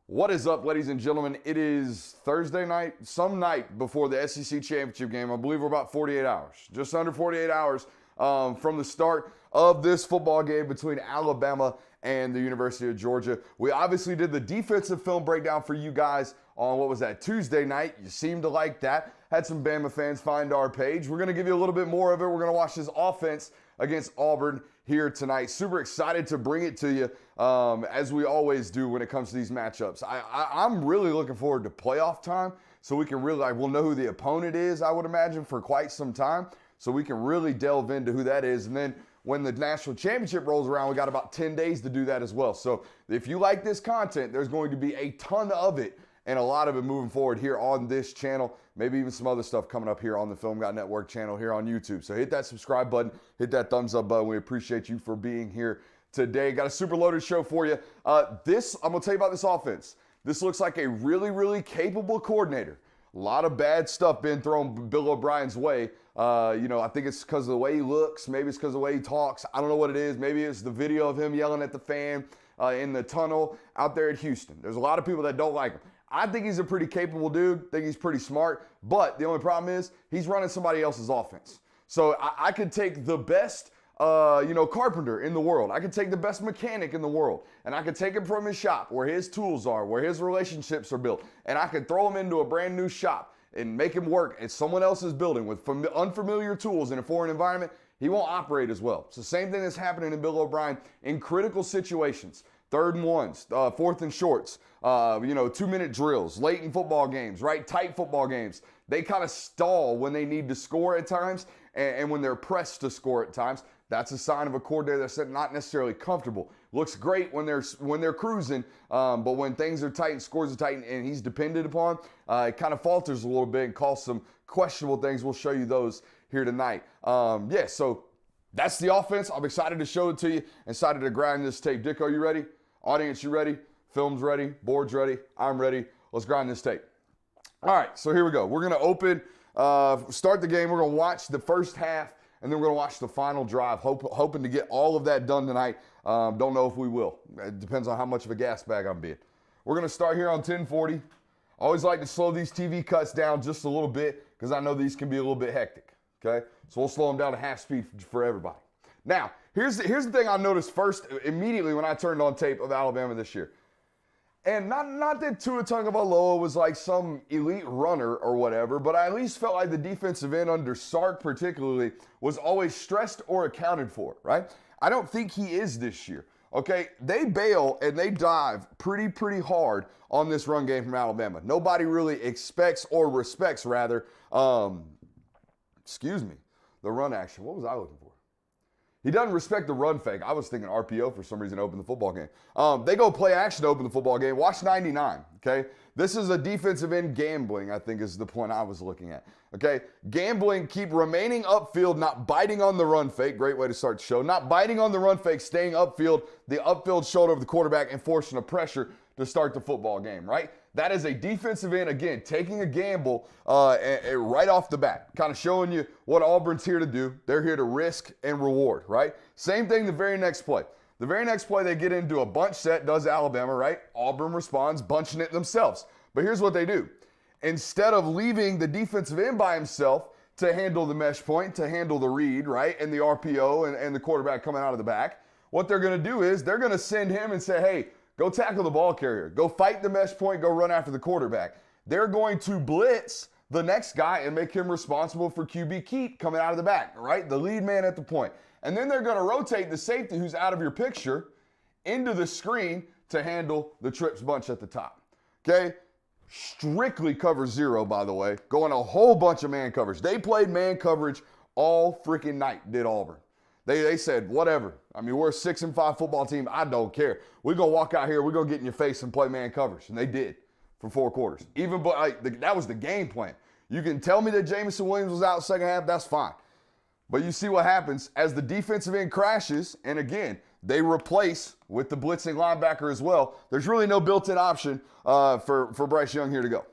What is up, ladies and gentlemen? It is Thursday night, some night before the SEC championship game. I believe we're about 48 hours, just under 48 hours from the start of this football game between Alabama and the University of Georgia. We obviously did the defensive film breakdown for you guys on, what was that, Tuesday night. You seemed to like that. Had some Bama fans find our page. We're going to give you a little bit more of it. We're going to watch this offense against Auburn here tonight. Super excited to bring it to you, as we always do when it comes to these matchups. I'm really looking forward to playoff time, so we can really, we'll know who the opponent is, I would imagine, for quite some time, so we can really delve into who that is. And then when the national championship rolls around, we got about 10 days to do that as well. So if you like this content, there's going to be a ton of it and a lot of it moving forward here on this channel. Maybe even some other stuff coming up here on the Film God Network channel here on YouTube. So hit that subscribe button, hit that thumbs up button. We appreciate you for being here today. Got a super loaded show for you. I'm going to tell you about this offense. This looks like a really, really capable coordinator. A lot of bad stuff being thrown Bill O'Brien's way. I think it's because of the way he looks. Maybe it's because of the way he talks. I don't know what it is. Maybe it's the video of him yelling at the fan in the tunnel out there at Houston. There's a lot of people that don't like him. I think he's a pretty capable dude. I think he's pretty smart. But the only problem is he's running somebody else's offense. So I could take the best carpenter in the world. I could take the best mechanic in the world, and I could take him from his shop where his tools are, where his relationships are built, and I could throw him into a brand new shop and make him work at someone else's building with unfamiliar tools in a foreign environment. He won't operate as well. It's the same thing that's happening in Bill O'Brien in critical situations. 3rd and 1s, 4th and shorts, 2-minute drills, late in football games, right? Tight football games. They kind of stall when they need to score at times, and when they're pressed to score at times. That's a sign of a coordinator that's not necessarily comfortable. Looks great when they're cruising, but when things are tight and scores are tight and he's depended upon, it kind of falters a little bit and calls some questionable things. We'll show you those here tonight. So that's the offense. I'm excited to show it to you. Excited to grind this tape. Dick, are you ready? Audience, you ready? Film's ready. Board's ready. I'm ready. Let's grind this tape. All right, so here we go. We're going to start the game. We're going to watch the first half, and then we're going to watch the final drive, hoping to get all of that done tonight. Don't know if we will. It depends on how much of a gas bag I'm being. We're going to start here on 1040. Always like to slow these TV cuts down just a little bit because I know these can be a little bit hectic, okay? So we'll slow them down to half speed for everybody. Now, here's the thing I noticed first immediately when I turned on tape of Alabama this year. And not that Tua Tagovailoa was like some elite runner or whatever, but I at least felt like the defensive end under Sark particularly was always stressed or accounted for, right? I don't think he is this year, okay? They bail and they dive pretty hard on this run game from Alabama. Nobody really expects or respects, rather, the run action. What was I looking for? He doesn't respect the run fake. I was thinking RPO for some reason to open the football game. They go play action to open the football game. Watch 99, okay? This is a defensive end gambling, I think is the point I was looking at, okay? Gambling, keep remaining upfield, not biting on the run fake. Great way to start the show. Not biting on the run fake, staying upfield, the upfield shoulder of the quarterback, and forcing a pressure to start the football game, right? That is a defensive end, again, taking a gamble right off the bat, kind of showing you what Auburn's here to do. They're here to risk and reward, right? Same thing the very next play. The very next play, they get into a bunch set, does Alabama, right? Auburn responds, bunching it themselves. But here's what they do. Instead of leaving the defensive end by himself to handle the mesh point, to handle the read, right, and the RPO and the quarterback coming out of the back, what they're going to do is they're going to send him and say, hey, go tackle the ball carrier. Go fight the mesh point. Go run after the quarterback. They're going to blitz the next guy and make him responsible for QB keep coming out of the back, right? The lead man at the point. And then they're going to rotate the safety who's out of your picture into the screen to handle the trips bunch at the top, okay? Strictly cover 0, by the way. Going a whole bunch of man coverage. They played man coverage all freaking night, did Auburn. They said, whatever. I mean, we're a 6-5 football team. I don't care. We're going to walk out here. We're going to get in your face and play man coverage. And they did for 4 quarters. That was the game plan. You can tell me that Jameson Williams was out second half. That's fine. But you see what happens as the defensive end crashes. And again, they replace with the blitzing linebacker as well. There's really no built-in option for Bryce Young here to go.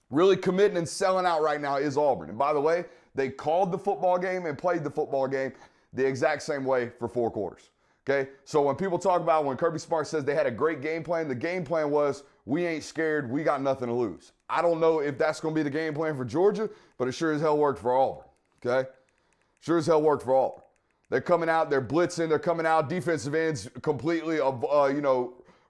Really committing and selling out right now is Auburn. And by the way, they called the football game and played the football game the exact same way for 4 quarters. Okay, so when people talk about when Kirby Smart says they had a great game plan, the game plan was we ain't scared, we got nothing to lose. I don't know if that's going to be the game plan for Georgia, but it sure as hell worked for Auburn. Okay, sure as hell worked for Auburn. They're coming out, they're blitzing, they're coming out, defensive ends completely,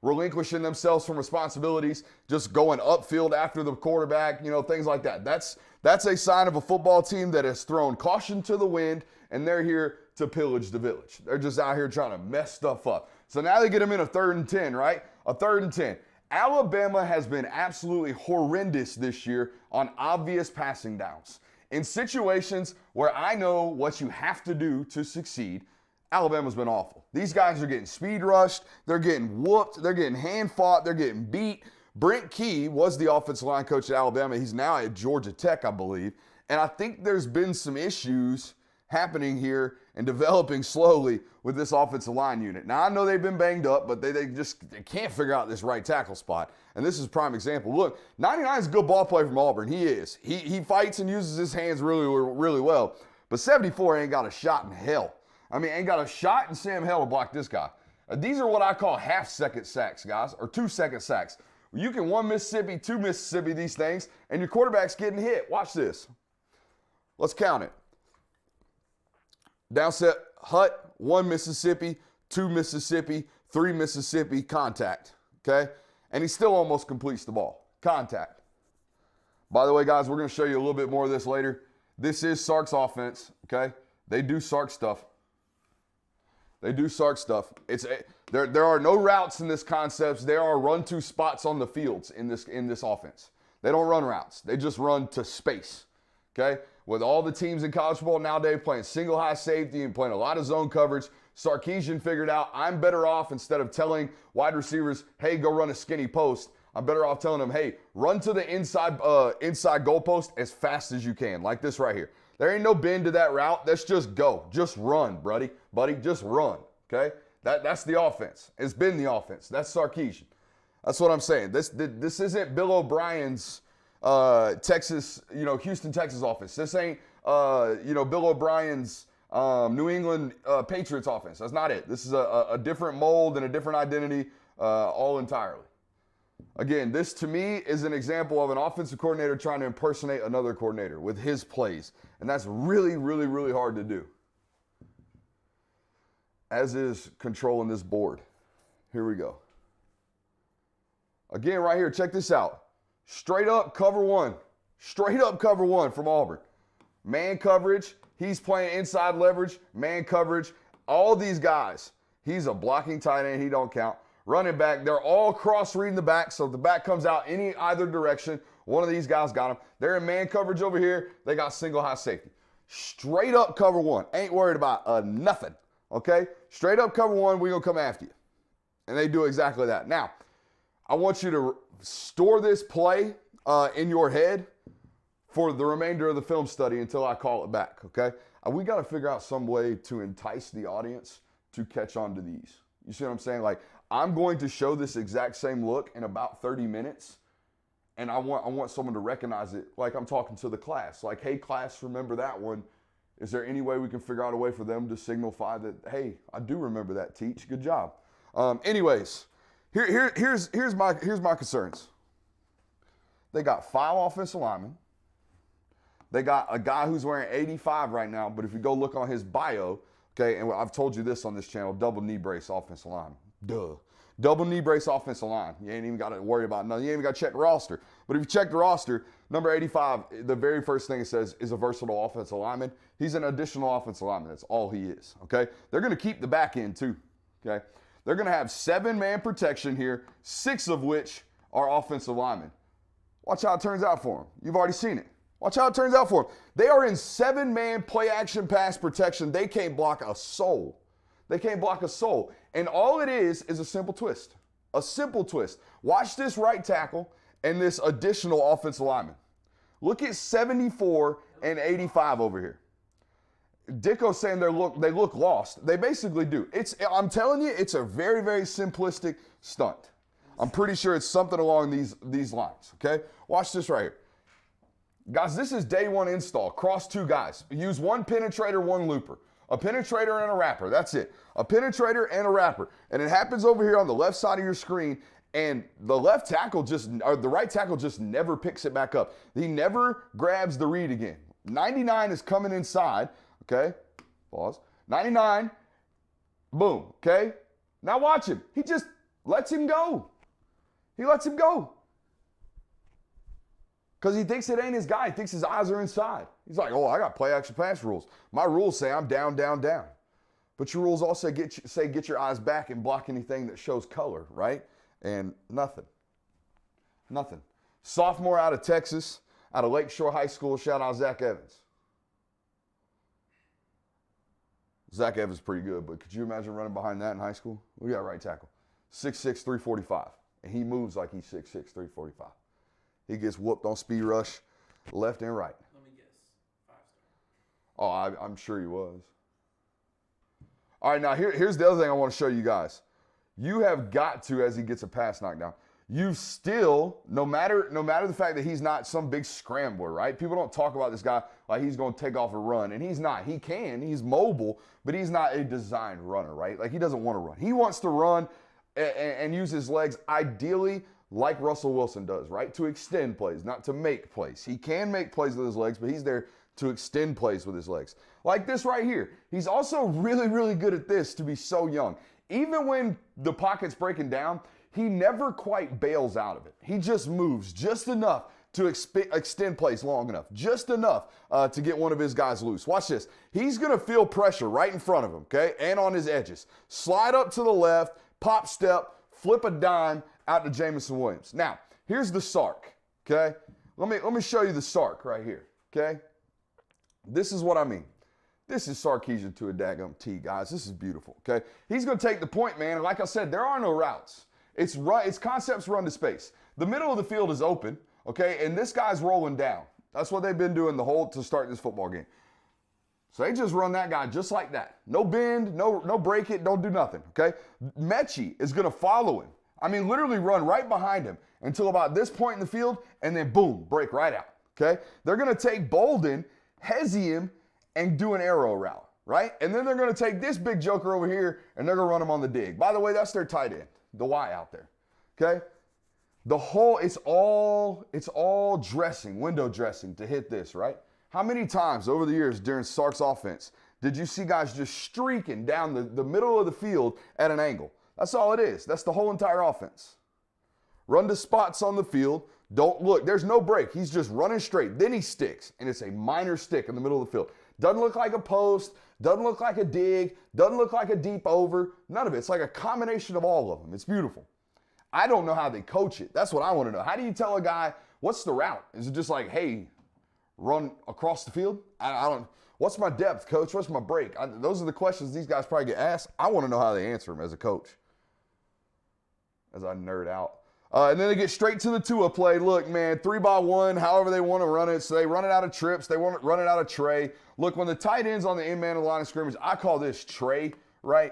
relinquishing themselves from responsibilities, just going upfield after the quarterback, things like that. That's a sign of a football team that has thrown caution to the wind, and they're here to pillage the village. They're just out here trying to mess stuff up. So now they get them in a 3rd and 10, right? A 3rd and 10. Alabama has been absolutely horrendous this year on obvious passing downs. In situations where I know what you have to do to succeed, Alabama's been awful. These guys are getting speed rushed. They're getting whooped. They're getting hand fought. They're getting beat. Brent Key was the offensive line coach at Alabama. He's now at Georgia Tech, I believe. And I think there's been some issues happening here and developing slowly with this offensive line unit. Now, I know they've been banged up, but they can't figure out this right tackle spot. And this is a prime example. Look, 99 is a good ball player from Auburn. He is. He fights and uses his hands really, really well. But 74 ain't got a shot in hell. I mean, ain't got a shot in Sam hell to block this guy. These are what I call half-second sacks, guys, or 2-second sacks. You can 1 Mississippi, 2 Mississippi these things, and your quarterback's getting hit. Watch this. Let's count it. Downset, Hut, 1 Mississippi, 2 Mississippi, 3 Mississippi, contact, okay? And he still almost completes the ball. Contact. By the way, guys, we're going to show you a little bit more of this later. This is Sark's offense, okay? They do Sark stuff. They do Sark stuff. There are no routes in this concept. There are run-to spots on the fields in this offense. They don't run routes. They just run to space, okay? With all the teams in college football nowadays playing single high safety and playing a lot of zone coverage, Sarkisian figured out I'm better off, instead of telling wide receivers, hey, go run a skinny post, I'm better off telling them, hey, run to the inside goalpost as fast as you can, like this right here. There ain't no bend to that route. That's just go. Just run, buddy. Just run, okay? That's the offense. It's been the offense. That's Sarkisian. That's what I'm saying. This isn't Bill O'Brien's Texas, Houston, Texas offense. This ain't, Bill O'Brien's New England Patriots offense. That's not it. This is a different mold and a different identity all entirely. Again, this to me is an example of an offensive coordinator trying to impersonate another coordinator with his plays. And that's really, really, really hard to do. As is controlling this board. Here we go. Again, right here, check this out. Straight up cover one. Straight up cover one from Auburn. Man coverage. He's playing inside leverage. Man coverage. All these guys. He's a blocking tight end. He don't count. Running back. They're all cross-reading the back. So if the back comes out either direction, one of these guys got him. They're in man coverage over here. They got single high safety. Straight up cover one. Ain't worried about nothing. Okay? Straight up cover one. We're going to come after you. And they do exactly that. Now, I want you to store this play in your head for the remainder of the film study until I call it back, okay? We got to figure out some way to entice the audience to catch on to these. You see what I'm saying? Like, I'm going to show this exact same look in about 30 minutes, and I want someone to recognize it like I'm talking to the class. Like, hey, class, remember that one. Is there any way we can figure out a way for them to signify that, hey, I do remember that, teach. Good job. Anyways, here's my concerns. They got 5 offensive linemen. They got a guy who's wearing 85 right now, but if you go look on his bio, okay, and I've told you this on this channel, double knee brace offensive line. Duh. Double knee brace offensive line. You ain't even got to worry about nothing. You ain't even got to check the roster. But if you check the roster, number 85, the very first thing it says is a versatile offensive lineman. He's an additional offensive lineman. That's all he is, okay? They're going to keep the back end too, okay? They're going to have 7-man protection here, 6 of which are offensive linemen. Watch how it turns out for them. You've already seen it. Watch how it turns out for them. They are in 7-man play action pass protection. They can't block a soul. They can't block a soul. And all it is a simple twist. A simple twist. Watch this right tackle and this additional offensive lineman. Look at 74 and 85 over here. Dicko's saying they look lost. They basically do. I'm telling you, it's a very, very simplistic stunt. I'm pretty sure it's something along these lines, okay? Watch this right here. Guys, this is day 1 install. Cross 2 guys. Use 1 penetrator, 1 looper. A penetrator and a wrapper. That's it. A penetrator and a wrapper. And it happens over here on the left side of your screen, and the right tackle just never picks it back up. He never grabs the read again. 99 is coming inside. Okay? Pause. 99. Boom. Okay? Now watch him. He just lets him go. He lets him go. Because he thinks it ain't his guy. He thinks his eyes are inside. He's like, oh, I got play action pass rules. My rules say I'm down, down, down. But your rules also say get your eyes back and block anything that shows color, right? And nothing. Nothing. Sophomore out of Texas, out of Lakeshore High School, shout out Zach Evans. Zach Evans is pretty good, but could you imagine running behind that in high school? We got right tackle. 6'6", 345. And he moves like he's 6'6", 345. He gets whooped on speed rush left and right. Let me guess. 5-star. Oh, I'm sure he was. All right, now here's the other thing I want to show you guys. You have got to, as he gets a pass knocked down, you still, no matter the fact that he's not some big scrambler, right? People don't talk about this guy like he's going to take off a run, and he's not. He can. He's mobile, but he's not a designed runner, right? Like he doesn't want to run. He wants to run and use his legs ideally like Russell Wilson does, right? To extend plays, not to make plays. He can make plays with his legs, but he's there to extend plays with his legs. Like this right here. He's also really, really good at this to be so young. Even when the pocket's breaking down, he never quite bails out of it. He just moves just enough to extend plays long enough, just enough to get one of his guys loose. Watch this. He's going to feel pressure right in front of him, okay, and on his edges. Slide up to the left, pop step, flip a dime out to Jameson Williams. Now, here's the Sark, okay? Let me show you the Sark right here, okay? This is what I mean. This is Sarkisian to a daggum T, guys. This is beautiful, okay? He's going to take the point, man, and like I said, there are no routes. It's concepts run to space. The middle of the field is open, okay, and this guy's rolling down. That's what they've been doing to start this football game. So they just run that guy just like that. No bend, no break it, don't do nothing, okay? Mechie is going to follow him. I mean, literally run right behind him until about this point in the field, and then boom, break right out, okay? They're going to take Bolden, hezzy him, and do an arrow route, right? And then they're going to take this big joker over here, and they're going to run him on the dig. By the way, that's their tight end, the Y out there, okay? It's all dressing, window dressing to hit this, right? How many times over the years during Sark's offense did you see guys just streaking down the middle of the field at an angle? That's all it is. That's the whole entire offense. Run to spots on the field. Don't look. There's no break. He's just running straight. Then he sticks, and it's a minor stick in the middle of the field. Doesn't look like a post. Doesn't look like a dig. Doesn't look like a deep over. None of it. It's like a combination of all of them. It's beautiful. I don't know how they coach it. That's what I want to know. How do you tell a guy, what's the route? Is it just like, hey, run across the field? I don't. What's my depth, coach? What's my break? Those are the questions these guys probably get asked. I want to know how they answer them as a coach. As I nerd out. And then they get straight to the Tua play. Look, man, 3-by-1, however they want to run it. So they run it out of trips. They want to run it out of tray. Look, when the tight end's on the end man of the line of scrimmage, I call this tray, right?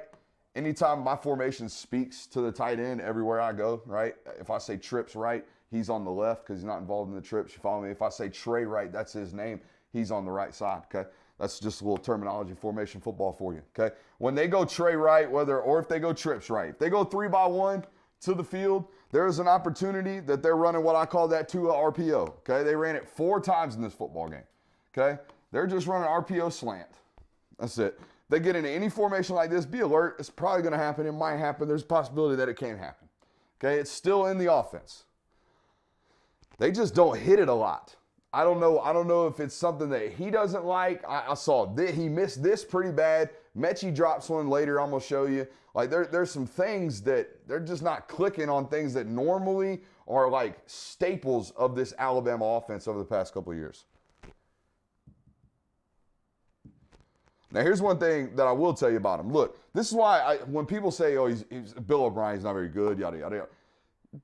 Anytime my formation speaks to the tight end everywhere I go, right? If I say trips right, he's on the left because he's not involved in the trips. You follow me? If I say tray right, that's his name. He's on the right side, okay? That's just a little terminology, formation football for you, okay? When they go tray right, or if they go trips right, if they go 3-by-1 to the field, there is an opportunity that they're running what I call that Tua RPO, okay? They ran it 4 times in this football game, okay? They're just running RPO slant. That's it. They get into any formation like this, be alert. It's probably going to happen. It might happen. There's a possibility that it can happen, okay? It's still in the offense. They just don't hit it a lot. I don't know if it's something that he doesn't like. I saw he missed this pretty bad. Mechie drops one later. I'm going to show you. Like there's some things that they're just not clicking on, things that normally are like staples of this Alabama offense over the past couple of years. Now, here's one thing that I will tell you about him. Look, this is why when people say, oh, he's Bill O'Brien, he's not very good, yada, yada, yada.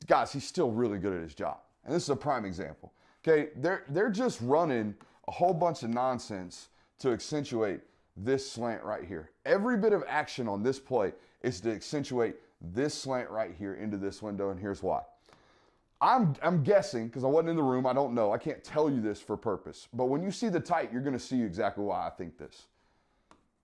Guys, he's still really good at his job. And this is a prime example. Okay, they're just running a whole bunch of nonsense to accentuate this slant right here. Every bit of action on this play is to accentuate this slant right here into this window, and here's why. I'm guessing, because I wasn't in the room, I don't know, I can't tell you this for purpose, but when you see the tight, you're going to see exactly why I think this.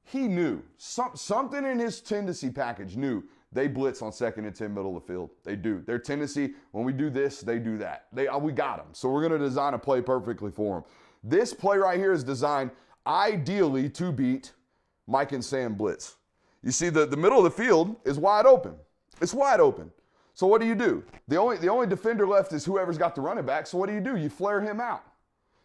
he knew, something in his tendency package knew they blitz on 2nd and 10 middle of the field. They do. Their tendency, when we do this, they do that. We got them. So we're going to design a play perfectly for them. This play right here is designed ideally to beat Mike and Sam blitz. You see, the middle of the field is wide open. It's wide open. So what do? The only defender left is whoever's got the running back. So what do? You flare him out.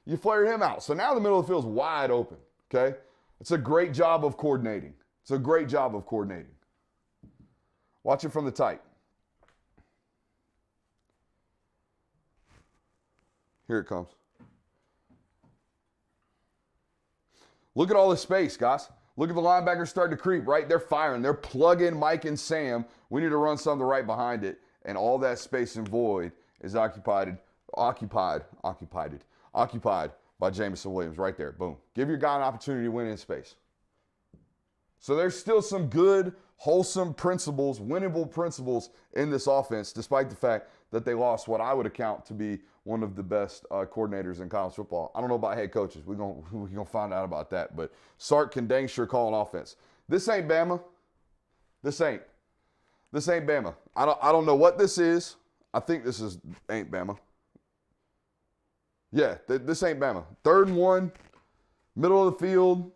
You flare him out. So now the middle of the field is wide open, okay? It's a great job of coordinating. It's a great job of coordinating. Watch it from the tight. Here it comes. Look at all this space, guys. Look at the linebackers starting to creep, right? They're firing. They're plugging Mike and Sam. We need to run something right behind it. And all that space and void is occupied by Jameson Williams right there. Boom. Give your guy an opportunity to win in space. So there's still some good, wholesome principles, winnable principles in this offense, despite the fact that they lost what I would account to be one of the best coordinators in college football. I don't know about head coaches. We're gonna find out about that. But Sark can dang sure call an offense. This ain't Bama. This ain't Bama. I don't know what this is. I think this ain't Bama. Yeah, this ain't Bama. 3rd and 1, middle of the field.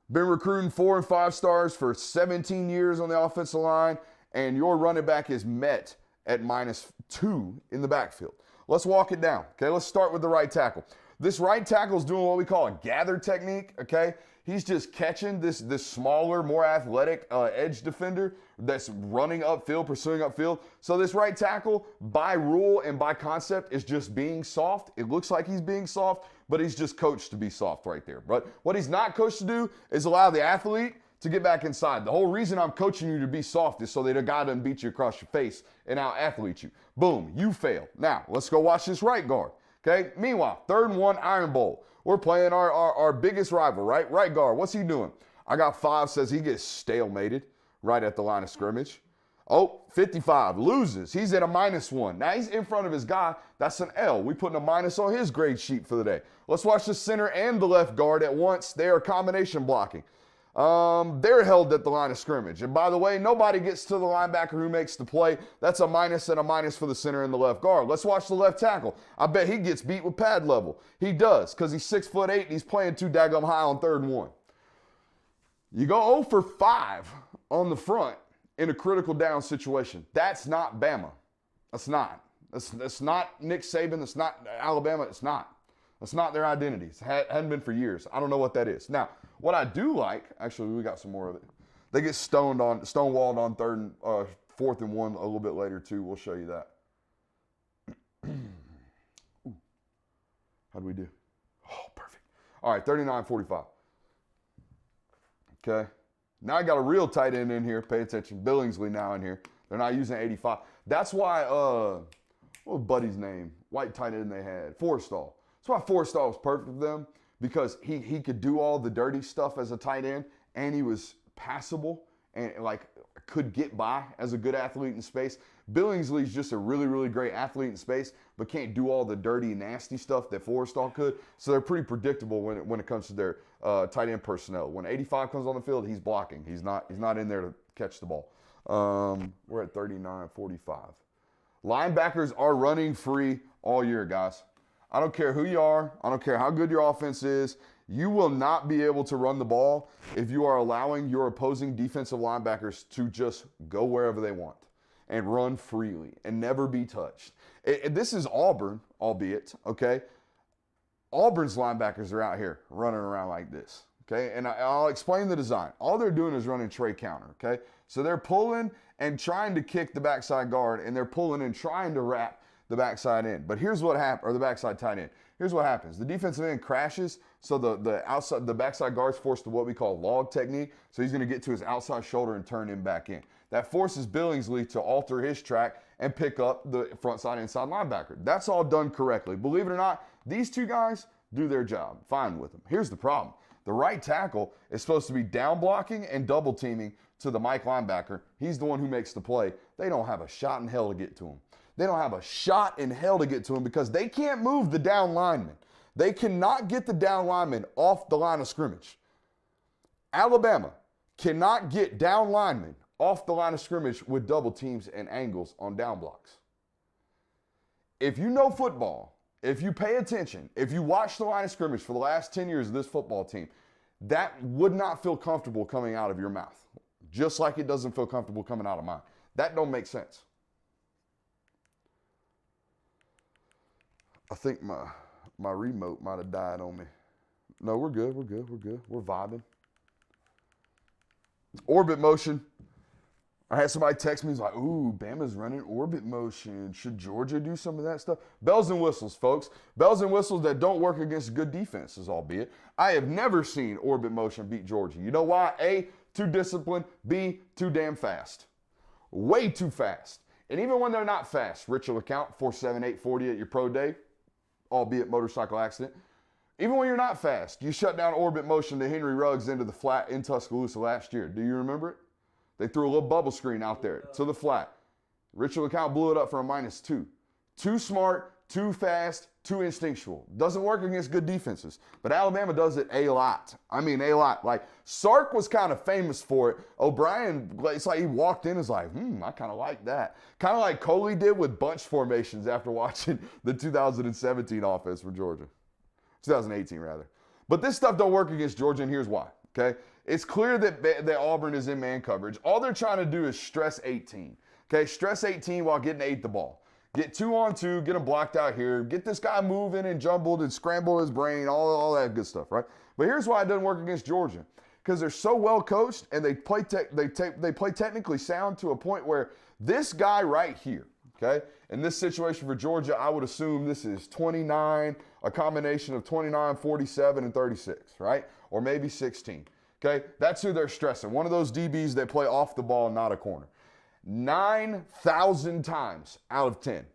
Been recruiting 4 and 5 stars for 17 years on the offensive line, and your running back is met at -2 in the backfield. Let's walk it down, okay? Let's start with the right tackle. This right tackle is doing what we call a gather technique, okay? He's just catching this smaller, more athletic edge defender that's running upfield, pursuing upfield. So this right tackle, by rule and by concept, is just being soft. It looks like he's being soft, but he's just coached to be soft right there. But what he's not coached to do is allow the athlete to get back inside. The whole reason I'm coaching you to be soft is so that a guy doesn't beat you across your face and out-athlete you. Boom, you fail. Now, let's go watch this right guard, okay? Meanwhile, 3rd and 1, Iron Bowl. We're playing our biggest rival, right? Right guard, what's he doing? I got 5, says he gets stalemated right at the line of scrimmage. Oh, 55, loses. He's at a -1. Now he's in front of his guy. That's an L. We putting a minus on his grade sheet for the day. Let's watch the center and the left guard at once. They are combination blocking. They're held at the line of scrimmage. And by the way, nobody gets to the linebacker who makes the play. That's a minus and a minus for the center and the left guard. Let's watch the left tackle. I bet he gets beat with pad level. He does, because he's 6'8" and he's playing too daggum high on 3rd and 1. You go 0 for 5 on the front in a critical down situation. That's not Bama. That's not. That's not Nick Saban. That's not Alabama. It's not. That's not their identity. It hadn't been for years. I don't know what that is. Now, what I do like, actually, we got some more of it. They get stonewalled on 4th and 1 a little bit later too. We'll show you that. How'd we do? Oh, perfect. All right, 39-45. Okay. Now I got a real tight end in here. Pay attention. Billingsley now in here. They're not using 85. That's why, what was Buddy's name? White tight end they had. Forrestall. That's why Forrestall was perfect for them, because he could do all the dirty stuff as a tight end, and he was passable and like could get by as a good athlete in space. Billingsley's just a really, really great athlete in space, but can't do all the dirty, nasty stuff that Forrestall could. So they're pretty predictable when it comes to their tight end personnel. When 85 comes on the field, he's blocking. He's not in there to catch the ball. We're at 39-45. Linebackers are running free all year, guys. I don't care who you are. I don't care how good your offense is. You will not be able to run the ball if you are allowing your opposing defensive linebackers to just go wherever they want and run freely and never be touched. This is Auburn, albeit, okay? Auburn's linebackers are out here running around like this, okay? And I'll explain the design. All they're doing is running tray counter, okay? So they're pulling and trying to kick the backside guard, and they're pulling and trying to wrap the backside end. But here's what happens, or the backside tight end. Here's what happens. The defensive end crashes, so the backside guard's forced to what we call log technique. So he's going to get to his outside shoulder and turn him back in. That forces Billingsley to alter his track and pick up the front side inside linebacker. That's all done correctly. Believe it or not, these two guys do their job. Fine with them. Here's the problem. The right tackle is supposed to be down blocking and double teaming to the Mike linebacker. He's the one who makes the play. They don't have a shot in hell to get to him. They don't have a shot in hell to get to him because they can't move the down lineman. They cannot get the down lineman off the line of scrimmage. Alabama cannot get down linemen off the line of scrimmage with double teams and angles on down blocks. If you know football, if you pay attention, if you watch the line of scrimmage for the last 10 years of this football team, that would not feel comfortable coming out of your mouth. Just like it doesn't feel comfortable coming out of mine. That don't make sense. I think my remote might have died on me. No, we're good. We're vibing. Orbit motion. I had somebody text me, he's like, ooh, Bama's running orbit motion. Should Georgia do some of that stuff? Bells and whistles, folks. Bells and whistles that don't work against good defenses, albeit. I have never seen orbit motion beat Georgia. You know why? A, too disciplined. B, too damn fast. Way too fast. And even when they're not fast, Rich will account 4.7840 at your pro day, albeit motorcycle accident. Even when you're not fast, you shut down orbit motion to Henry Ruggs into the flat in Tuscaloosa last year. Do you remember it? They threw a little bubble screen out there to the flat. Ritual account blew it up for a -2. Too smart, too fast, too instinctual. Doesn't work against good defenses. But Alabama does it a lot. I mean, a lot. Like, Sark was kind of famous for it. O'Brien, it's like he walked in and was like, I kind of like that. Kind of like Coley did with bunch formations after watching the 2017 offense for Georgia. 2018, rather. But this stuff don't work against Georgia, and here's why, okay? It's clear that Auburn is in man coverage. All they're trying to do is stress 18. Okay, stress 18 while getting 8 the ball. Get 2-on-2, get him blocked out here, get this guy moving and jumbled and scrambled his brain, all that good stuff, right? But here's why it doesn't work against Georgia. Because they're so well coached and they play technically sound to a point where this guy right here, okay, in this situation for Georgia, I would assume this is 29, a combination of 29, 47, and 36, right? Or maybe 16. Okay, that's who they're stressing. One of those DBs that play off the ball, not a corner. 9,000 times out of 10,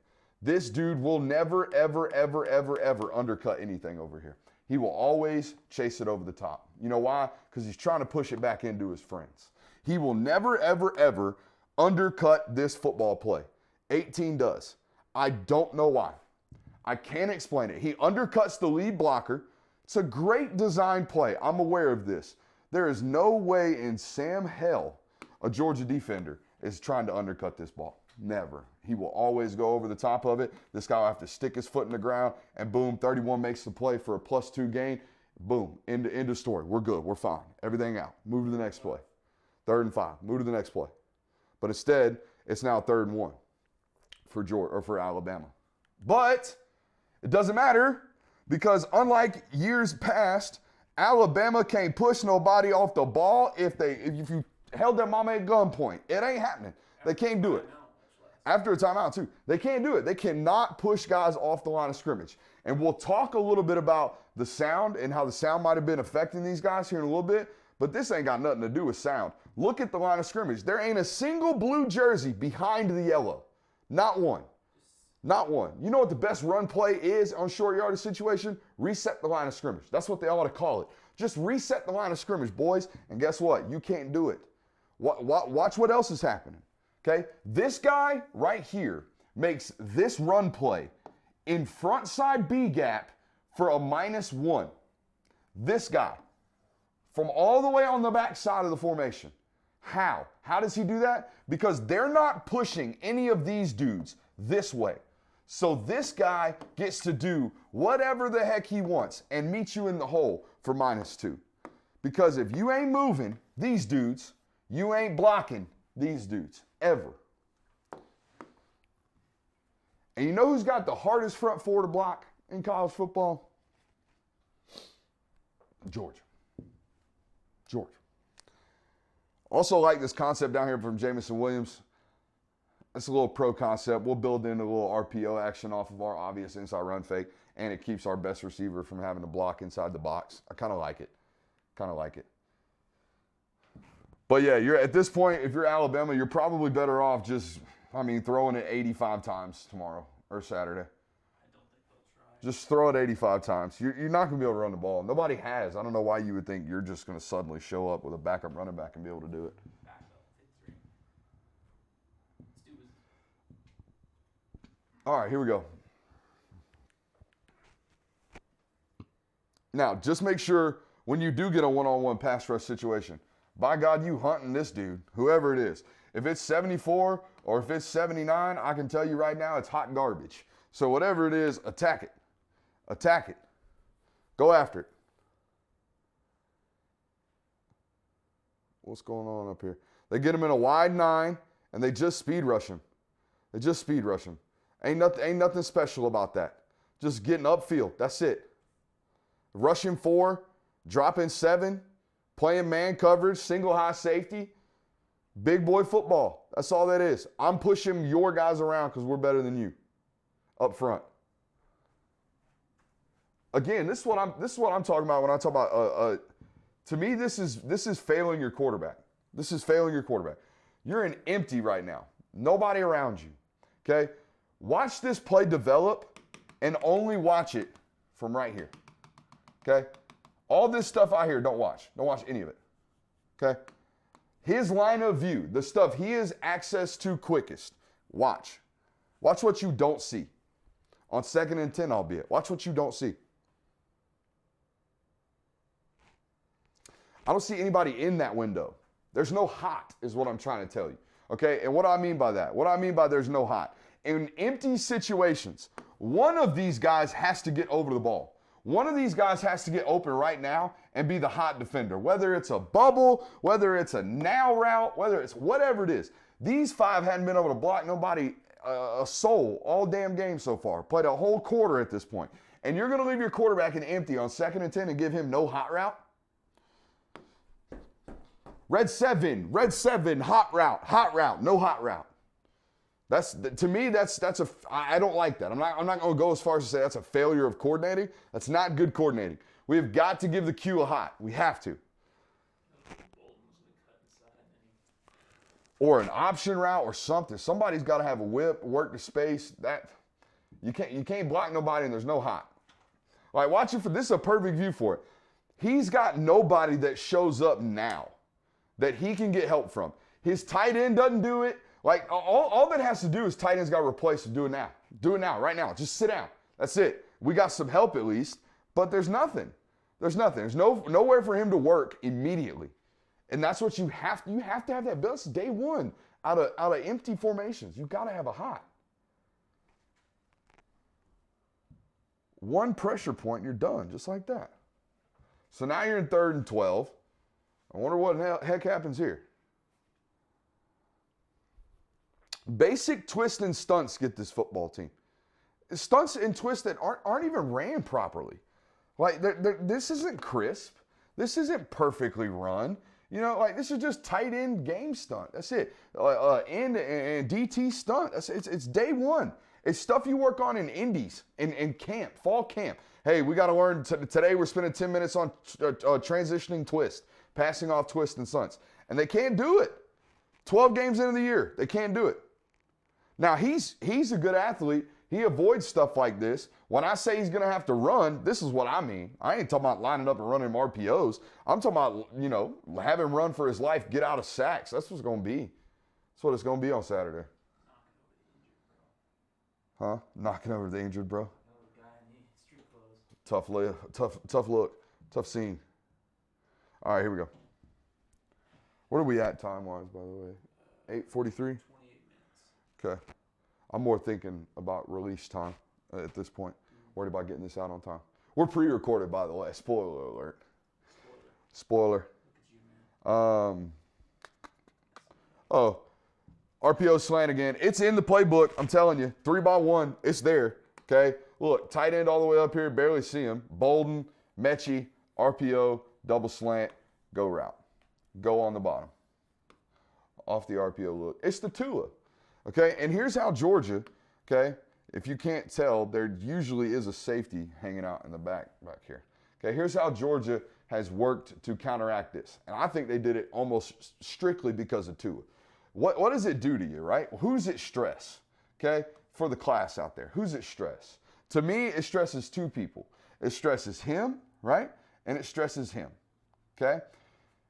this dude will never, ever, ever, ever, ever undercut anything over here. He will always chase it over the top. You know why? Because he's trying to push it back into his friends. He will never, ever, ever undercut this football play. 18 does. I don't know why. I can't explain it. He undercuts the lead blocker. It's a great design play. I'm aware of this. There is no way in Sam hell a Georgia defender is trying to undercut this ball. Never. He will always go over the top of it. This guy will have to stick his foot in the ground, and boom, 31 makes the play for a +2 gain. Boom, end of story. We're good. We're fine. Everything out. Move to the next play. 3rd and 5. Move to the next play. But instead, it's now 3rd and 1 for Georgia or for Alabama. But it doesn't matter because unlike years past, Alabama can't push nobody off the ball if you held their mama at gunpoint. It ain't happening. They can't do it. After a timeout, too. They can't do it. They cannot push guys off the line of scrimmage. And we'll talk a little bit about the sound and how the sound might have been affecting these guys here in a little bit, but this ain't got nothing to do with sound. Look at the line of scrimmage. There ain't a single blue jersey behind the yellow. Not one. Not one. You know what the best run play is on short yardage situation? Reset the line of scrimmage. That's what they ought to call it. Just reset the line of scrimmage, boys. And guess what? You can't do it. Watch what else is happening. Okay? This guy right here makes this run play in front side B gap for a -1. This guy. From all the way on the back side of the formation. How? How does he do that? Because they're not pushing any of these dudes this way. So this guy gets to do whatever the heck he wants and meet you in the hole for -2. Because if you ain't moving these dudes, you ain't blocking these dudes, ever. And you know who's got the hardest front four to block in college football? Georgia. Also like this concept down here from Jamison Williams. It's a little pro concept. We'll build in a little RPO action off of our obvious inside run fake, and it keeps our best receiver from having to block inside the box. I kind of like it. But yeah, you're at this point, if you're Alabama, you're probably better off just, throwing it 85 times tomorrow or Saturday. I don't think they'll try. Just throw it 85 times. You're not going to be able to run the ball. Nobody has. I don't know why you would think you're just going to suddenly show up with a backup running back and be able to do it. All right, here we go. Now, just make sure when you do get a one-on-one pass rush situation. By God, you hunting this dude, whoever it is. If it's 74 or if it's 79, I can tell you right now it's hot garbage. So whatever it is, attack it. Attack it. Go after it. What's going on up here? They get him in a wide 9, and they just speed rush him. They just speed rush him. Ain't nothing special about that. Just getting upfield. That's it. Rushing 4, dropping 7, playing man coverage, single high safety. Big boy football. That's all that is. I'm pushing your guys around because we're better than you up front. Again, this is what I'm talking about when I talk about. To me, this is failing your quarterback. This is failing your quarterback. You're in empty right now. Nobody around you. Okay? Watch this play develop and only watch it from right here. Okay? All this stuff out here, don't watch. Don't watch any of it. Okay? His line of view, the stuff he has access to quickest, watch. Watch what you don't see. On 2nd and 10, albeit. Watch what you don't see. I don't see anybody in that window. There's no hot, is what I'm trying to tell you. Okay? And what do I mean by that? What I mean by there's no hot. In empty situations, one of these guys has to get over the ball. One of these guys has to get open right now and be the hot defender. Whether it's a bubble, whether it's a now route, whether it's whatever it is. These 5 hadn't been able to block nobody a soul all damn game so far. Played a whole quarter at this point. And you're going to leave your quarterback in empty on 2nd and 10 and give him no hot route? Red 7, hot route, no hot route. To me, I don't like that. I'm not going to go as far as to say that's a failure of coordinating. That's not good coordinating. We have got to give the Q a hot. We have to. Or an option route or something. Somebody's got to have a whip, work the space. That you can't block nobody and there's no hot. Like, watch it for this is a perfect view for it. He's got nobody that shows up now that he can get help from. His tight end doesn't do it. Like, all that has to do is tight end's got to replace it. Do it now. Do it now, right now. Just sit down. That's it. We got some help at least, but there's nothing. There's nothing. There's nowhere for him to work immediately. And that's what you have to have that ability. That's day one out of empty formations. You got to have a hot. One pressure point, you're done, just like that. So now you're in 3rd and 12. I wonder what the heck happens here. Basic twists and stunts get this football team. Stunts and twists that aren't even ran properly. Like, this isn't crisp. This isn't perfectly run. You know, like, this is just tight end game stunt. That's it. End and DT stunt. It's day one. It's stuff you work on in indies, in camp, fall camp. Hey, we got to learn. Today we're spending 10 minutes on transitioning twist, passing off twist and stunts. And they can't do it. 12 games into the year, they can't do it. Now, he's a good athlete. He avoids stuff like this. When I say he's going to have to run, this is what I mean. I ain't talking about lining up and running RPOs. I'm talking about, have him run for his life, get out of sacks. That's what it's going to be. That's what it's going to be on Saturday. Huh? Knocking over the injured bro. Tough look. Tough scene. All right, here we go. What are we at time-wise, by the way? 8:43? 28 minutes. Okay. I'm more thinking about release time at this point. Worried about getting this out on time. We're pre-recorded, by the way. Spoiler alert. Spoiler. RPO slant again. It's in the playbook. I'm telling you. 3x1. It's there. Okay. Look, tight end all the way up here. Barely see him. Bolden, Mechie, RPO, double slant, go route. Go on the bottom. Off the RPO look. It's the Tua. Okay, and here's how Georgia, okay, if you can't tell, there usually is a safety hanging out in the back here. Okay, here's how Georgia has worked to counteract this. And I think they did it almost strictly because of Tua. What does it do to you, right? Who's it stress? Okay, for the class out there, who's it stress? To me, it stresses two people. It stresses him, right? And it stresses him, okay?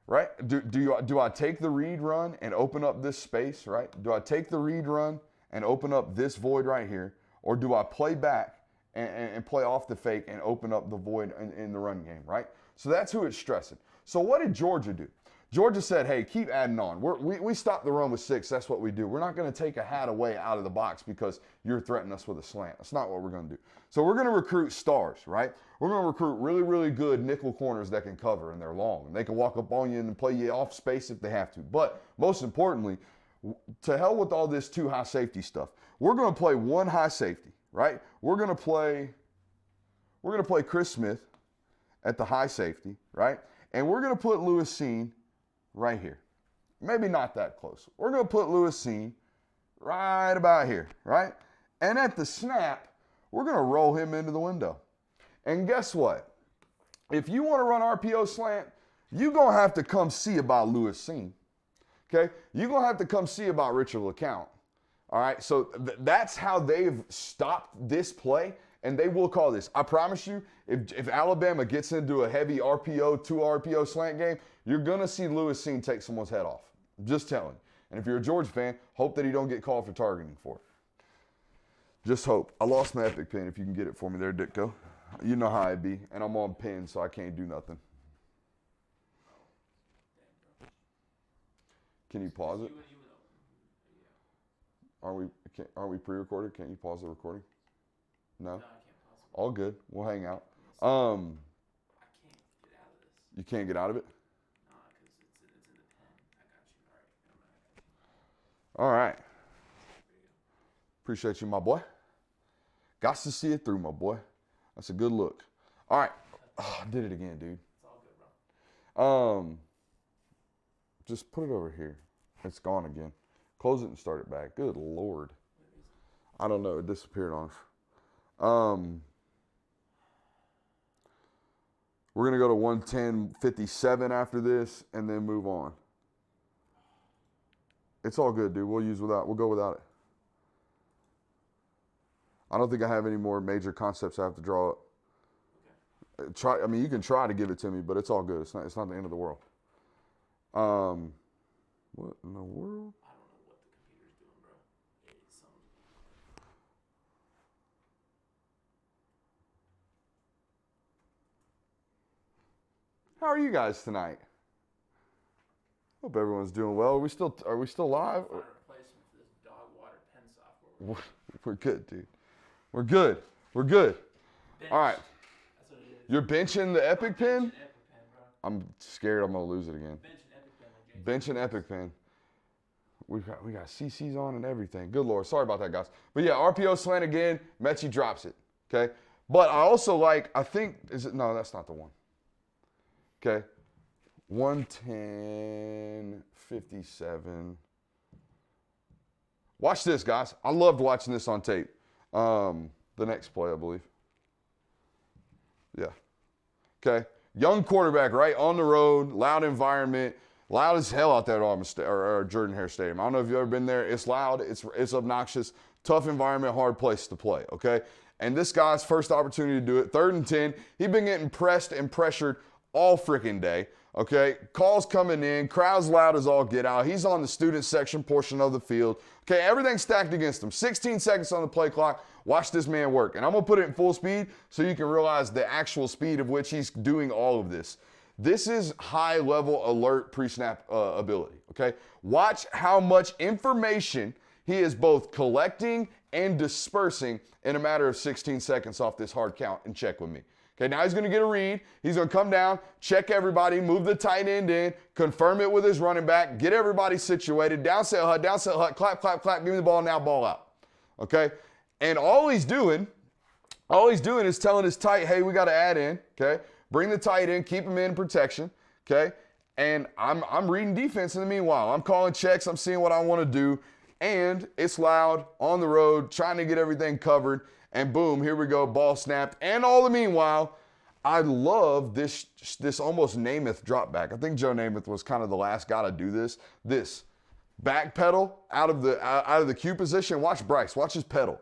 Right? Do I take the read run and open up this space, right? Do I take the read run and open up this void right here? Or do I play back and play off the fake and open up the void in the run game, right? So that's who it's stressing. So what did Georgia do? Georgia said, hey, keep adding on. We stop the run with 6. That's what we do. We're not going to take a hat away out of the box because you're threatening us with a slant. That's not what we're going to do. So we're going to recruit stars, right? We're going to recruit really, really good nickel corners that can cover, and they're long. And they can walk up on you and play you off space if they have to. But most importantly, to hell with all this 2 high safety stuff. We're going to play 1 high safety, right? We're going to play Chris Smith at the high safety, right? And we're going to put Lewis Seen right here. Maybe not that close. We're going to put Lewis Seen right about here, right? And at the snap, we're going to roll him into the window. And guess what? If you want to run RPO slant, you're going to have to come see about Lewis Seen. Okay? You're going to have to come see about Richard LeCount. All right? So that's how they've stopped this play, and they will call this. I promise you, if Alabama gets into a heavy RPO, 2 RPO slant game, you're going to see Lewis Seen take someone's head off. I'm just telling you. And if you're a Georgia fan, hope that he don't get called for targeting for it. Just hope. I lost my Epic pen. If you can get it for me there, Ditko. You know how I be. And I'm on pen, so I can't do nothing. Can you pause it? Are we pre-recorded? Can't you pause the recording? No? No, I can't pause it. All good. We'll hang out. I can't get out of this. You can't get out of it? No, because it's in the pen. I got you. All right. All right. Appreciate you, my boy. Got to see it through, my boy. That's a good look. All right. Oh, I did it again, dude. It's all good, bro. Just put it over here. It's gone again. Close it and start it back. Good Lord. I don't know. It disappeared on us. We're going to go to 110.57 after this and then move on. It's all good, dude. We'll go without it. I don't think I have any more major concepts I have to draw up. Okay. You can try to give it to me, but it's all good. It's not the end of the world. What in the world? I don't know what the computer's doing, bro. It's something. How are you guys tonight? Hope everyone's doing well. Are we still live? Find a replacement for this dog water pen software. We're good, dude. We're good. Bench. All right. That's what it is. You're benching the Epic pen? Bench an Epic pen, bro. I'm scared I'm gonna lose it again. Bench an Epic pen like Jacory. Bench an Epic pen. We got CCs on and everything. Good Lord. Sorry about that, guys. But yeah, RPO slant again. Mechie drops it. Okay. But I also no, that's not the one. Okay. 110.57. Watch this, guys. I loved watching this on tape. The next play, I believe. Yeah. Okay. Young quarterback, right? On the road, loud environment, loud as hell out there at Jordan-Hare Stadium. I don't know if you've ever been there. It's loud. It's obnoxious. Tough environment, hard place to play, okay? And this guy's first opportunity to do it, 3rd and 10. He's been getting pressed and pressured all freaking day, okay? Calls coming in, crowd's loud as all get out. He's on the student section portion of the field. Okay, everything's stacked against him. 16 seconds on the play clock. Watch this man work. And I'm going to put it in full speed so you can realize the actual speed of which he's doing all of this. This is high-level alert pre-snap ability, okay? Watch how much information he is both collecting and dispersing in a matter of 16 seconds off this hard count, and check with me. Okay, now he's going to get a read. He's going to come down, check everybody, move the tight end in, confirm it with his running back, get everybody situated, downset hut, clap, clap, clap, give me the ball now, ball out. Okay? And all he's doing is telling his tight, hey, we got to add in, okay? Bring the tight end, keep him in protection, okay? And I'm reading defense in the meanwhile. I'm calling checks, I'm seeing what I want to do, and it's loud, on the road, trying to get everything covered. And boom, here we go, ball snapped. And all the meanwhile, I love this almost Namath drop back. I think Joe Namath was kind of the last guy to do this. This back pedal out of the Q position. Watch Bryce, watch his pedal.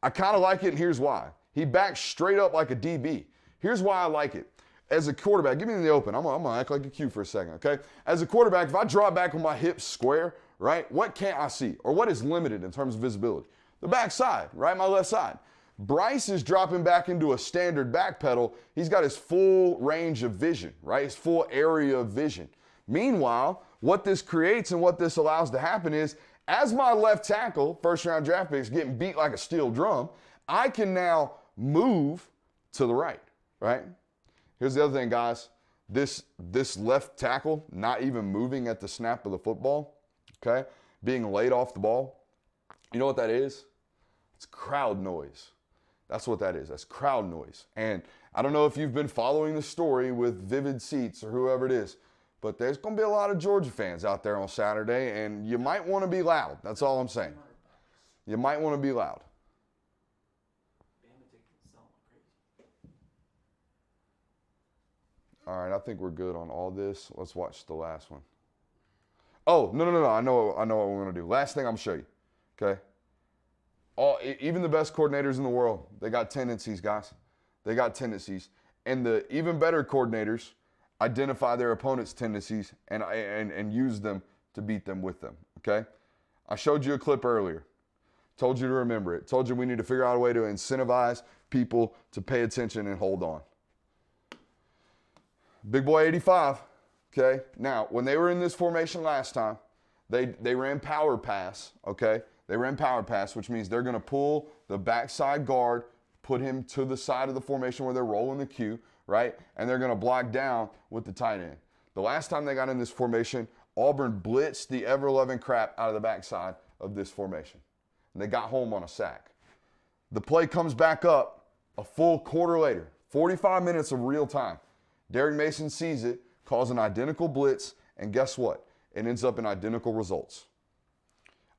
I kind of like it, and here's why. He backs straight up like a DB. Here's why I like it. As a quarterback, give me in the open. I'm gonna act like a Q for a second, okay? As a quarterback, if I draw back with my hips square, right, what can't I see? Or what is limited in terms of visibility? The back side, right, my left side. Bryce is dropping back into a standard back pedal. He's got his full range of vision, right? His full area of vision. Meanwhile, what this creates and what this allows to happen is, as my left tackle, first round draft pick, is getting beat like a steel drum, I can now move to the right, right? Here's the other thing, guys. This left tackle not even moving at the snap of the football, okay? Being laid off the ball. You know what that is? It's crowd noise. That's what that is. That's crowd noise. And I don't know if you've been following the story with Vivid Seats or whoever it is, but there's going to be a lot of Georgia fans out there on Saturday, and you might want to be loud. That's all I'm saying. You might want to be loud. All right, I think we're good on all this. Let's watch the last one. Oh, no. I know what we're going to do. Last thing I'm going to show you, okay? Even the best coordinators in the world, they got tendencies, guys. They got tendencies. And the even better coordinators identify their opponent's tendencies and use them to beat them with them, okay? I showed you a clip earlier. Told you to remember it. Told you we need to figure out a way to incentivize people to pay attention and hold on. Big boy 85, okay? Now, when they were in this formation last time, they ran power pass, okay? They ran power pass, which means they're going to pull the backside guard, put him to the side of the formation where they're rolling the Q, right? And they're going to block down with the tight end. The last time they got in this formation, Auburn blitzed the ever-loving crap out of the backside of this formation. And they got home on a sack. The play comes back up a full quarter later, 45 minutes of real time. Derek Mason sees it, calls an identical blitz, and guess what? It ends up in identical results.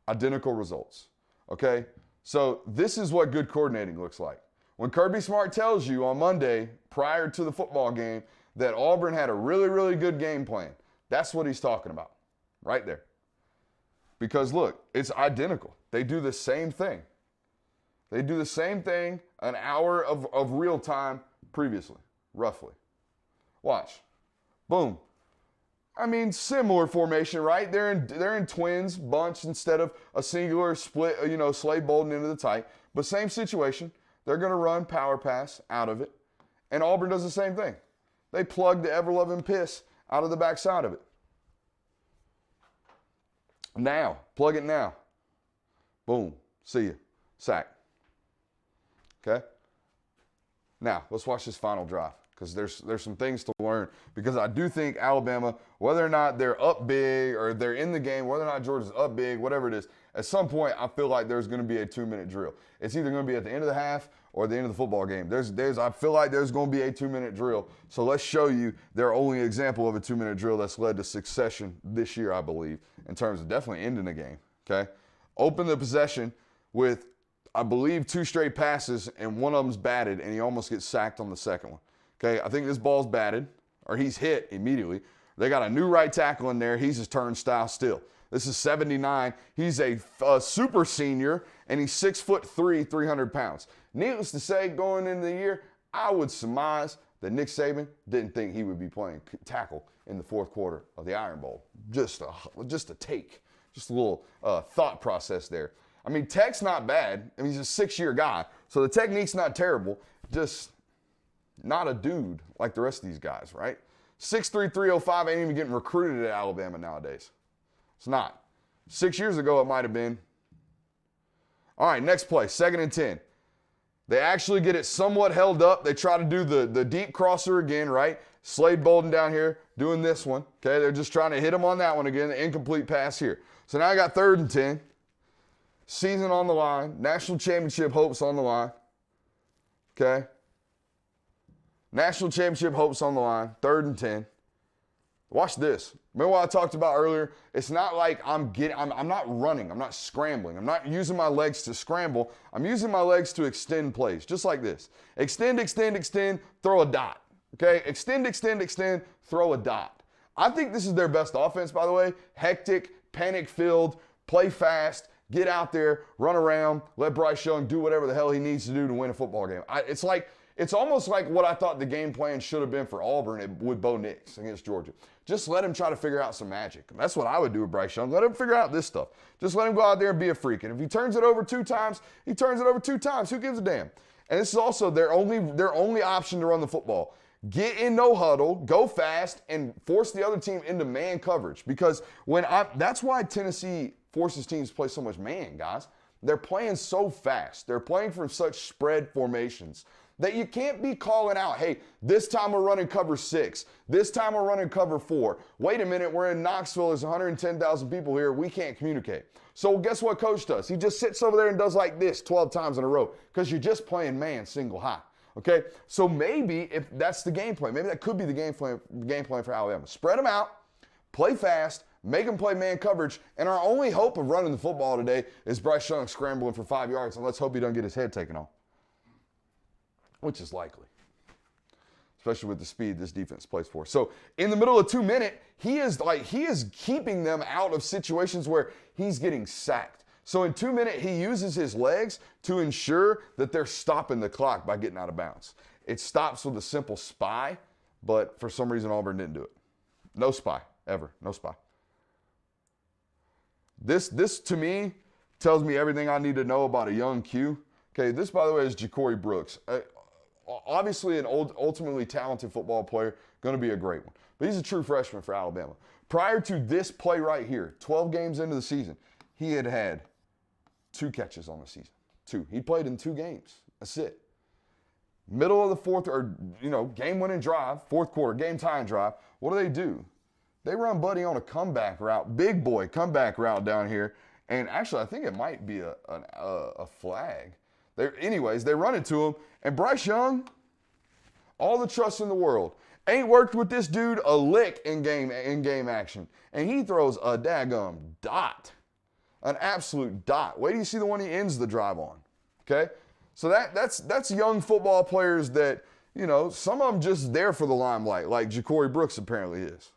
Identical results, okay? So this is what good coordinating looks like. When Kirby Smart tells you on Monday, prior to the football game, that Auburn had a really, really good game plan, that's what he's talking about, right there. Because look, it's identical. They do the same thing. They do the same thing an hour of real time previously, roughly. Watch. Boom. I mean, similar formation, right? They're in twins, bunch instead of a singular split, Slade Bolden into the tight. But same situation. They're going to run power pass out of it. And Auburn does the same thing. They plug the ever-loving piss out of the backside of it. Now. Plug it now. Boom. See you. Sack. Okay? Now, let's watch this final drive. Because there's some things to learn. Because I do think Alabama, whether or not they're up big or they're in the game, whether or not Georgia's up big, whatever it is, at some point I feel like there's going to be a 2-minute drill. It's either going to be at the end of the half or the end of the football game. I feel like there's going to be a 2-minute drill. So let's show you their only example of a 2-minute drill that's led to succession this year, I believe, in terms of definitely ending the game. Okay? Open the possession with, I believe, 2 straight passes, and one of them's batted, and he almost gets sacked on the second one. Okay, I think this ball's batted, or he's hit immediately. They got a new right tackle in there. He's his turnstile still. This is 79. He's a super senior, and he's 6'3", 300 pounds. Needless to say, going into the year, I would surmise that Nick Saban didn't think he would be playing tackle in the fourth quarter of the Iron Bowl. Just a little thought process there. I mean, Tech's not bad. I mean, he's a 6-year guy, so the technique's not terrible. Just not a dude like the rest of these guys, right? 6'3", 305 ain't even getting recruited at Alabama nowadays. It's not. 6 years ago, it might have been. All right, next play, 2nd and 10. They actually get it somewhat held up. They try to do the deep crosser again, right? Slade Bolden down here doing this one. Okay, they're just trying to hit him on that one again, the incomplete pass here. So now I got 3rd and 10. Season on the line. National championship hopes on the line. Okay? National championship hopes on the line, 3rd and 10. Watch this. Remember what I talked about earlier? It's not like I'm not running. I'm not scrambling. I'm not using my legs to scramble. I'm using my legs to extend plays, just like this. Extend, extend, extend, throw a dot. Okay? Extend, extend, extend, throw a dot. I think this is their best offense, by the way. Hectic, panic-filled, play fast, get out there, run around, let Bryce Young do whatever the hell he needs to do to win a football game. It's almost like what I thought the game plan should have been for Auburn with Bo Nix against Georgia. Just let him try to figure out some magic. That's what I would do with Bryce Young. Let him figure out this stuff. Just let him go out there and be a freak. And if he turns it over 2 times, he turns it over 2 times. Who gives a damn? And this is also their only option to run the football. Get in no huddle, go fast, and force the other team into man coverage. Because that's why Tennessee forces teams to play so much man, guys. They're playing so fast. They're playing from such spread formations that you can't be calling out, hey, this time we're running cover 6. This time we're running cover 4. Wait a minute, we're in Knoxville. There's 110,000 people here. We can't communicate. So guess what coach does? He just sits over there and does like this 12 times in a row because you're just playing man single high. Okay, so maybe if that's the game plan, maybe that could be the game plan for Alabama. Spread them out, play fast, make them play man coverage, and our only hope of running the football today is Bryce Young scrambling for 5 yards, and let's hope he doesn't get his head taken off, which is likely, especially with the speed this defense plays for. So in the middle of 2 minutes, he is keeping them out of situations where he's getting sacked. So in 2 minutes, he uses his legs to ensure that they're stopping the clock by getting out of bounds. It stops with a simple spy, but for some reason Auburn didn't do it. No spy, ever, no spy. This to me tells me everything I need to know about a young Q. Okay, this by the way is Jacory Brooks. Obviously an ultimately talented football player, going to be a great one. But he's a true freshman for Alabama. Prior to this play right here, 12 games into the season, he had 2 catches on the season. 2. He played in 2 games. That's it. Middle of the fourth, or game-winning drive, fourth quarter, game-tying drive. What do? They run Buddy on a comeback route, big boy comeback route down here. And actually, I think it might be a flag. They run it to him. And Bryce Young, all the trust in the world, ain't worked with this dude a lick in game action. And he throws a daggum dot. An absolute dot. Wait till you see the one he ends the drive on. Okay? So that's young football players that, some of them just there for the limelight, like Jacory Brooks apparently is.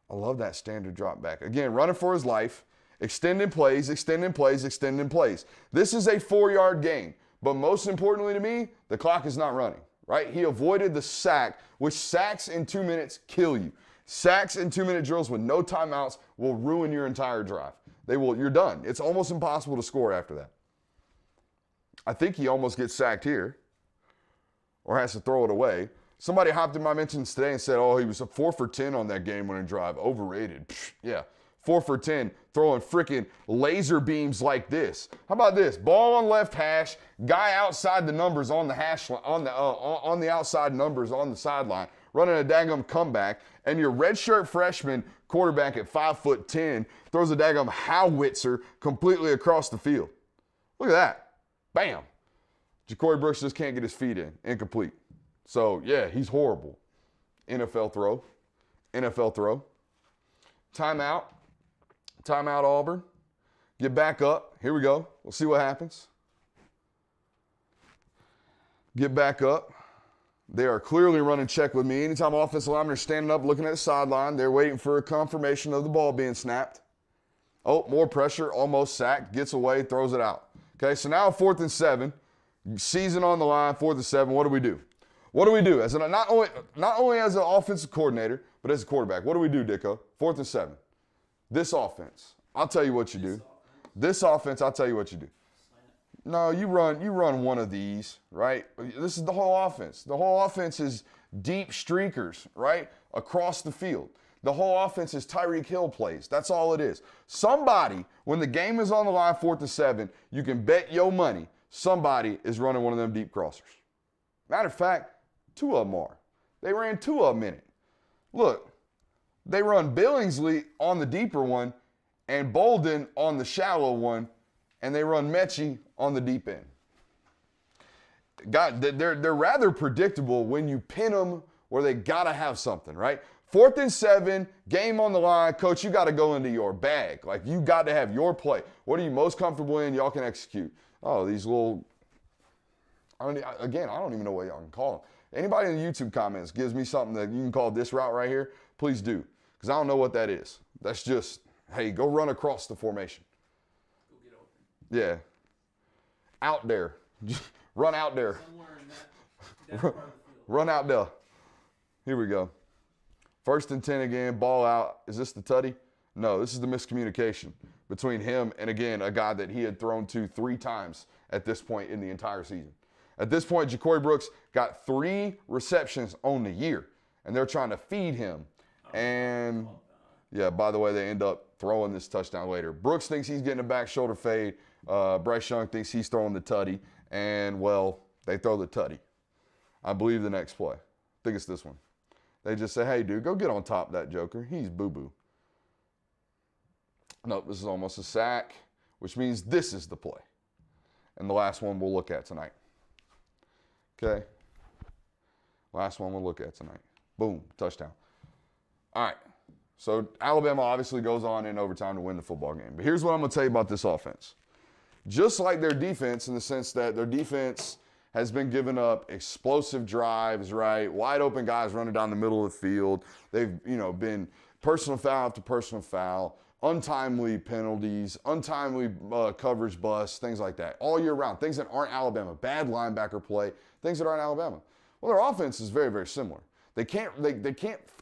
I love that standard drop back. Again, running for his life, extending plays, extending plays, extending plays. This is a 4-yard gain, but most importantly to me, the clock is not running, right? He avoided the sack, which sacks in 2 minutes kill you. Sacks in 2-minute drills with no timeouts will ruin your entire drive. You're done. It's almost impossible to score after that. I think he almost gets sacked here or has to throw it away. Somebody hopped in my mentions today and said, he was a 4 for 10 on that game-winning drive. Overrated. Yeah, 4 for 10, throwing freaking laser beams like this. How about this? Ball on left hash, guy outside the numbers on the hash on the outside numbers on the sideline, running a daggum comeback, and your redshirt freshman quarterback at 5'10" throws a daggum howitzer completely across the field. Look at that. Bam. Jacory Brooks just can't get his feet in. Incomplete. So, yeah, he's horrible. NFL throw. Timeout. Timeout, Auburn. Get back up. Here we go. We'll see what happens. Get back up. They are clearly running check with me. Anytime offensive linemen are standing up looking at the sideline, they're waiting for a confirmation of the ball being snapped. Oh, more pressure, almost sacked, gets away, throws it out. Okay, so now 4th and 7, season on the line, 4th and 7. What do we do? What do we do? Not only as an offensive coordinator, but as a quarterback. What do we do, Dicko? 4th and 7. This offense, I'll tell you what you do. This offense, I'll tell you what you do. No, you run one of these, right? This is the whole offense. The whole offense is deep streakers, right? Across the field. The whole offense is Tyreek Hill plays. That's all it is. Somebody, when the game is on the line, 4th and 7, you can bet your money somebody is running one of them deep crossers. Matter of fact, 2 of them are. They ran 2 of them in it. Look, they run Billingsley on the deeper one and Bolden on the shallow one, and they run Mechie on the deep end. They're rather predictable when you pin them where they got to have something, right? 4th and 7, game on the line. Coach, you got to go into your bag. Like, you got to have your play. What are you most comfortable in? Y'all can execute. Oh, these little, I don't even know what y'all can call them. Anybody in the YouTube comments gives me something that you can call this route right here, please do. Because I don't know what that is. That's just, hey, go run across the formation. Go get open. Yeah. Out there. Run out there. Somewhere in that part of the field. Run out there. Here we go. 1st and 10 again, ball out. Is this the tutty? No, this is the miscommunication between him and, again, a guy that he had thrown to 3 times at this point in the entire season. At this point, Jacory Brooks got 3 receptions on the year, and they're trying to feed him. And, yeah, by the way, they end up throwing this touchdown later. Brooks thinks he's getting a back shoulder fade. Bryce Young thinks he's throwing the tutty. And, well, they throw the tutty. I believe the next play. I think it's this one. They just say, hey, dude, go get on top of that joker. He's boo-boo. Nope, this is almost a sack, which means this is the play. And the last one we'll look at tonight. Okay? Last one we'll look at tonight. Boom, touchdown. All right. So Alabama obviously goes on in overtime to win the football game. But here's what I'm going to tell you about this offense. Just like their defense, in the sense that their defense has been giving up explosive drives, right? Wide open guys running down the middle of the field. They've, been personal foul after personal foul, untimely penalties, untimely coverage busts, things like that, all year round. Things that aren't Alabama. Bad linebacker play, things that aren't Alabama. Well, their offense is very, very similar. They can't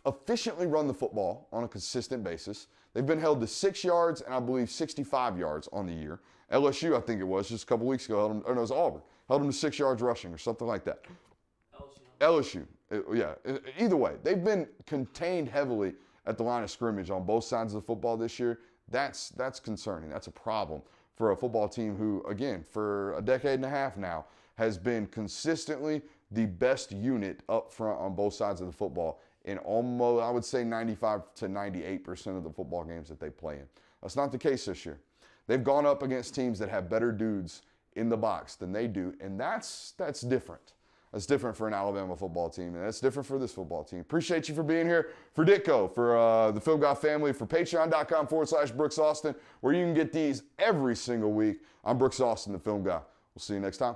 efficiently run the football on a consistent basis. They've been held to 6 yards and I believe 65 yards on the year. LSU, I think it was, just a couple weeks ago, it was Auburn. Held them to 6 yards rushing or something like that. LSU. Either way, they've been contained heavily at the line of scrimmage on both sides of the football this year. That's concerning. That's a problem for a football team who, again, for a decade and a half now, has been consistently the best unit up front on both sides of the football in almost, I would say, 95 to 98% of the football games that they play in. That's not the case this year. They've gone up against teams that have better dudes in the box than they do, and that's different. That's different for an Alabama football team, and that's different for this football team. Appreciate you for being here. For Ditko, for the Film Guy family, for patreon.com/Brooks Austin, where you can get these every single week. I'm Brooks Austin, the Film Guy. We'll see you next time.